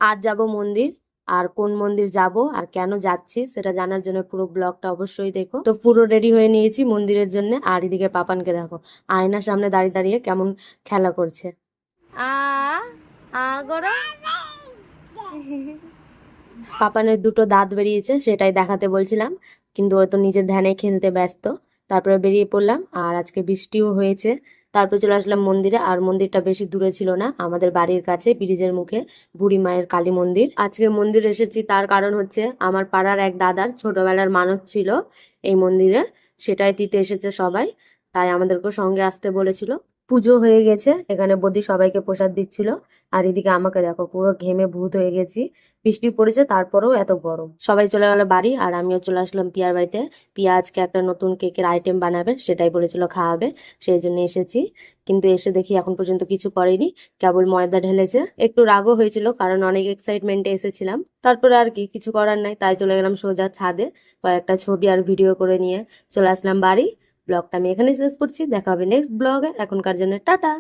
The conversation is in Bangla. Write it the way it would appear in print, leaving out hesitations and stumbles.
আজ যাব মন্দির। আর কোন মন্দির যাব আর কেন যাচ্ছি সেটা জানার জন্য পুরো ব্লগটা অবশ্যই দেখো। তো পুরো রেডি হয়ে নিয়েছি মন্দিরের জন্য। আর এদিকে পাপানকে দেখো আয়নার সামনে দাঁড়িয়ে দাঁড়িয়ে কেমন খেলা করছে। আ আ গরো পাপানের দুটো দাঁত বেরিয়েছে, সেটাই দেখাতে বলছিলাম, কিন্তু ও তো নিজের ধ্যানে খেলতে ব্যস্ত। তারপরে বেরিয়ে পড়লাম, আর আজকে বৃষ্টিও হয়েছে। তারপরে চলে আসলাম মন্দিরে। আর মন্দিরটা বেশি দূরে ছিল না, আমাদের বাড়ির কাছে ব্রিজের মুখে বুড়ি মায়ের কালী মন্দির। আজকে মন্দির এসেছি তার কারণ হচ্ছে আমার পাড়ার এক দাদার ছোটবেলার মানত ছিল এই মন্দিরে, সেটাই দিতে এসেছে সবাই, তাই আমাদেরকেও সঙ্গে আসতে বলেছিল। পুজো হয়ে গেছে, এখানে বৌদি সবাইকে প্রসাদ দিচ্ছিল। আর এদিকে আমাকে দেখো পুরো ঘেমে ভূত হয়ে গেছি। বৃষ্টি পড়েছে তারপরেও এত গরম। সবাই চলে গেল বাড়ি, আর আমিও চলে আসলাম পিয়ার বাড়িতে। পিয়া আজকে একটা নতুন কেকের আইটেম বানাবে, সেটাই বলেছিল খাওয়াবে, সেই জন্য এসেছি। কিন্তু এসে দেখি এখন পর্যন্ত কিছু করেনি, কেবল ময়দা ঢেলেছে। একটু রাগও হয়েছিল কারণ অনেক এক্সাইটমেন্টে এসেছিলাম। তারপরে আর কি কিছু করার নাই, তাই চলে গেলাম সোজা ছাদে। কয়েকটা ছবি আর ভিডিও করে নিয়ে চলে আসলাম বাড়ি। ব্লগটা আমি এখানে শেষ করছি, দেখা হবে নেক্সট ব্লগে। এখনকার জন্য টাটা।